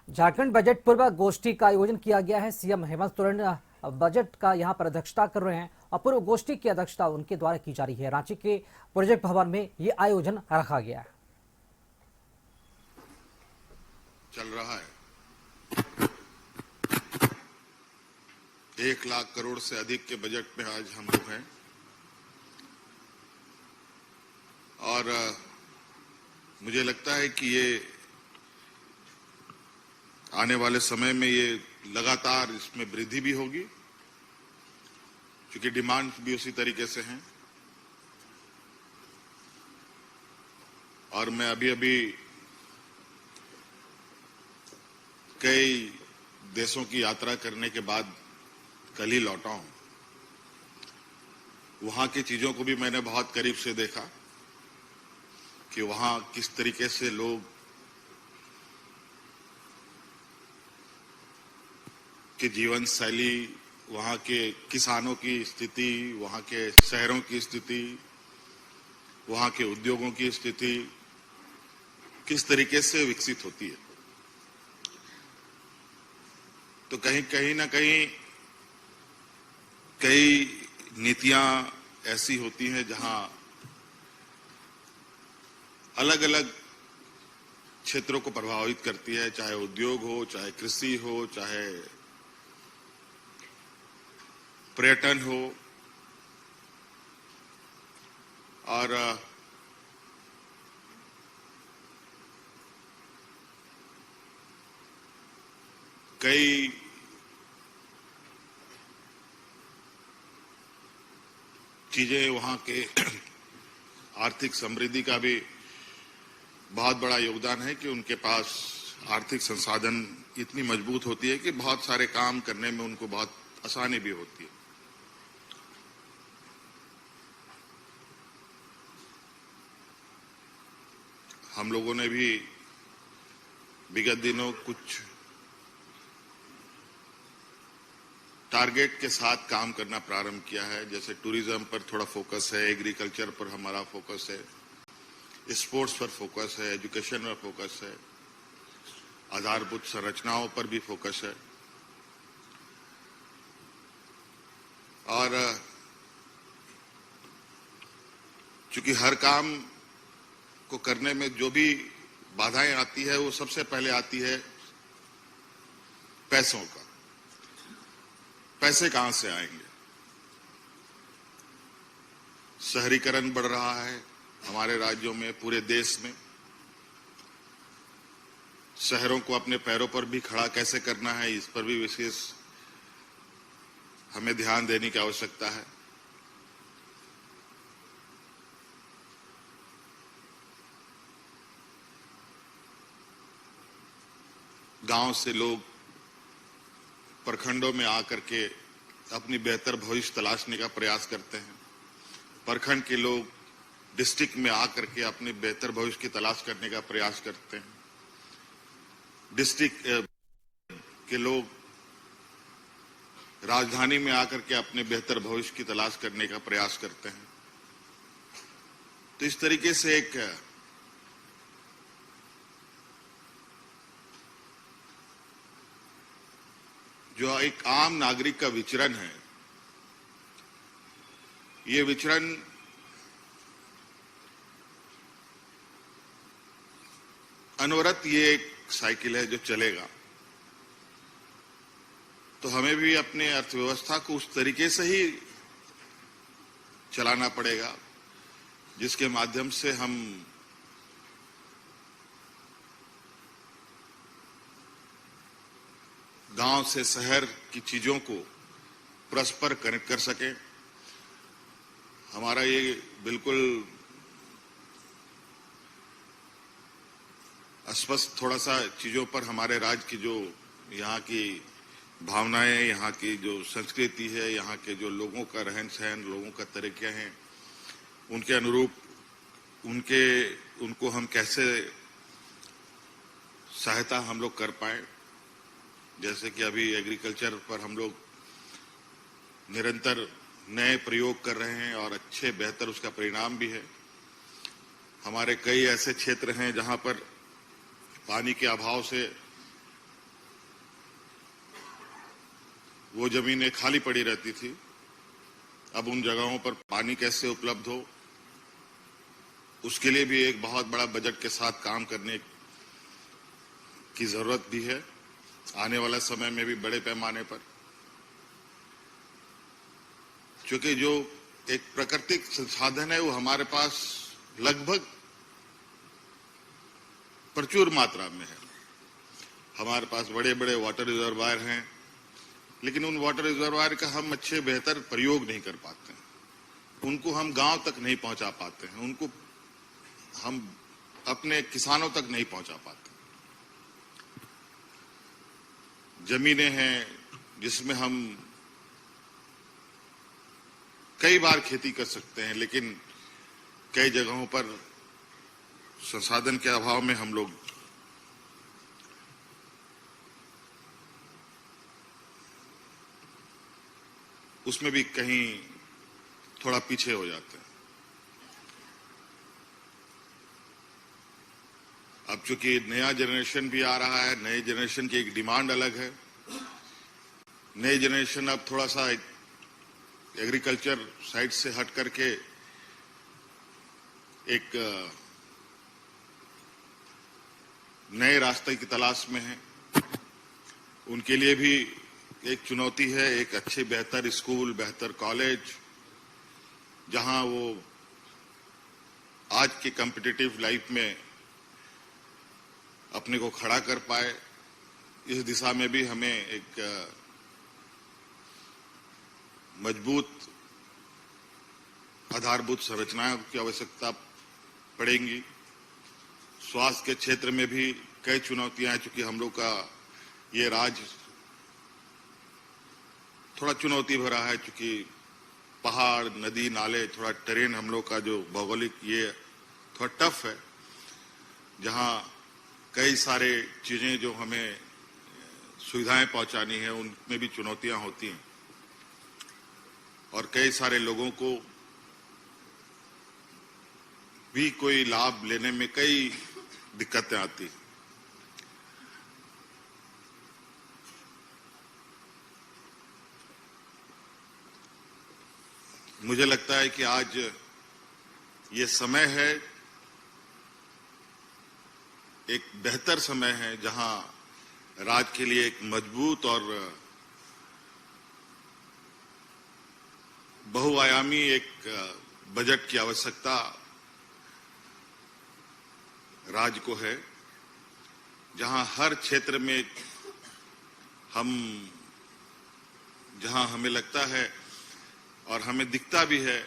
Jharkhand budget पूर्व गोष्ठी का आयोजन किया गया है। सीएम हेमंत सोरेन बजट का यहां पर अध्यक्षता कर रहे हैं और पूर्व गोष्ठी की अध्यक्षता उनके द्वारा की जा रही है। रांची के प्रोजेक्ट भवन में ये आयोजन रखा गया है। चल रहा है 1 लाख करोड़ से अधिक के बजट में आज हम लोग हैं और मुझे लगता है कि ये आने वाले समय में ये लगातार इसमें वृद्धि भी होगी, क्योंकि डिमांड भी उसी तरीके से हैं। और मैं अभी कई देशों की यात्रा करने के बाद कल ही लौटा हूं। वहां की चीजों को भी मैंने बहुत करीब से देखा कि वहां किस तरीके से लोग की जीवन शैली, वहां के किसानों की स्थिति, वहां के शहरों की स्थिति, वहां के उद्योगों की स्थिति किस तरीके से विकसित होती है। तो कहीं ना कहीं कई नीतियां ऐसी होती हैं जहां अलग अलग क्षेत्रों को प्रभावित करती है, चाहे उद्योग हो, चाहे कृषि हो, चाहे पर्यटन हो। और कई चीजें वहां के आर्थिक समृद्धि का भी बहुत बड़ा योगदान है कि उनके पास आर्थिक संसाधन इतनी मजबूत होती है कि बहुत सारे काम करने में उनको बहुत आसानी भी होती है। हम लोगों ने भी विगत दिनों कुछ टारगेट के साथ काम करना प्रारंभ किया है, जैसे टूरिज्म पर थोड़ा फोकस है, एग्रीकल्चर पर हमारा फोकस है, स्पोर्ट्स पर फोकस है, एजुकेशन पर फोकस है, आधारभूत संरचनाओं पर भी फोकस है। और चूंकि हर काम को करने में जो भी बाधाएं आती है वो सबसे पहले आती है पैसों का। पैसे कहां से आएंगे? शहरीकरण बढ़ रहा है हमारे राज्यों में, पूरे देश में। शहरों को अपने पैरों पर भी खड़ा कैसे करना है, इस पर भी विशेष हमें ध्यान देने की आवश्यकता है। गांव से लोग प्रखंडों में आकर के अपनी बेहतर भविष्य तलाशने का प्रयास करते हैं। प्रखंड के लोग डिस्ट्रिक्ट में आकर के अपने बेहतर भविष्य की तलाश करने का प्रयास करते हैं। डिस्ट्रिक्ट के लोग राजधानी में आकर के अपने बेहतर भविष्य की तलाश करने का प्रयास करते हैं। तो इस तरीके से जो एक आम नागरिक का विचरण है, ये विचरण अनवरत ये एक साइकिल है जो चलेगा। तो हमें भी अपने अर्थव्यवस्था को उस तरीके से ही चलाना पड़ेगा जिसके माध्यम से हम गांव से शहर की चीजों को परस्पर कनेक्ट कर सके। हमारा ये बिल्कुल स्पष्ट थोड़ा सा चीजों पर हमारे राज्य की जो यहाँ की भावनाएं, यहाँ की जो संस्कृति है, यहाँ के जो लोगों का रहन सहन, लोगों का तरीके हैं, उनके अनुरूप उनको हम कैसे सहायता हम लोग कर पाए। जैसे कि अभी एग्रीकल्चर पर हम लोग निरंतर नए प्रयोग कर रहे हैं और अच्छे बेहतर उसका परिणाम भी है। हमारे कई ऐसे क्षेत्र हैं जहां पर पानी के अभाव से वो जमीनें खाली पड़ी रहती थी। अब उन जगहों पर पानी कैसे उपलब्ध हो, उसके लिए भी एक बहुत बड़ा बजट के साथ काम करने की जरूरत भी है, आने वाला समय में भी बड़े पैमाने पर। क्योंकि जो एक प्राकृतिक संसाधन है वो हमारे पास लगभग प्रचुर मात्रा में है। हमारे पास बड़े बड़े वाटर रिजर्वायर हैं, लेकिन उन वाटर रिजर्वायर का हम अच्छे बेहतर प्रयोग नहीं कर पाते हैं, उनको हम गांव तक नहीं पहुंचा पाते हैं, उनको हम अपने किसानों तक नहीं पहुंचा पाते। जमीनें हैं जिसमें हम कई बार खेती कर सकते हैं, लेकिन कई जगहों पर संसाधन के अभाव में हम लोग उसमें भी कहीं थोड़ा पीछे हो जाते हैं। अब चूंकि नया जनरेशन भी आ रहा है, नए जनरेशन की एक डिमांड अलग है। नई जनरेशन अब थोड़ा सा एग्रीकल्चर साइड से हट करके एक नए रास्ते की तलाश में है। उनके लिए भी एक चुनौती है, एक अच्छे बेहतर स्कूल, बेहतर कॉलेज, जहां वो आज के कॉम्पिटिटिव लाइफ में अपने को खड़ा कर पाए। इस दिशा में भी हमें एक मजबूत आधारभूत संरचनाओं की आवश्यकता पड़ेगी। स्वास्थ्य के क्षेत्र में भी कई चुनौतियां हैं, चूंकि हम लोग का ये राज्य थोड़ा चुनौती भरा है, चूंकि पहाड़, नदी, नाले, थोड़ा टेरेन हम लोग का जो भौगोलिक ये थोड़ा टफ है, जहां कई सारे चीजें जो हमें सुविधाएं पहुंचानी है उनमें भी चुनौतियां होती हैं, और कई सारे लोगों को भी कोई लाभ लेने में कई दिक्कतें आती हैं। मुझे लगता है कि आज ये समय है, एक बेहतर समय है, जहां राज्य के लिए एक मजबूत और बहुआयामी एक बजट की आवश्यकता राज्य को है, जहां हर क्षेत्र में जहां हमें लगता है और हमें दिखता भी है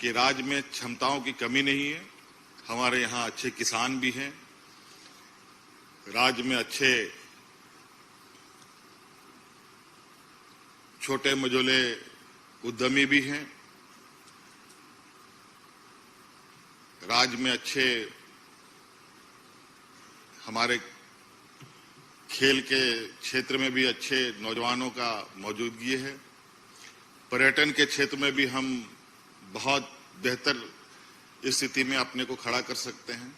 कि राज्य में क्षमताओं की कमी नहीं है। हमारे यहाँ अच्छे किसान भी हैं, राज्य में अच्छे छोटे मझोले उद्यमी भी हैं, राज्य में अच्छे हमारे खेल के क्षेत्र में भी अच्छे नौजवानों का मौजूदगी है। पर्यटन के क्षेत्र में भी हम बहुत बेहतर स्थिति में अपने को खड़ा कर सकते हैं।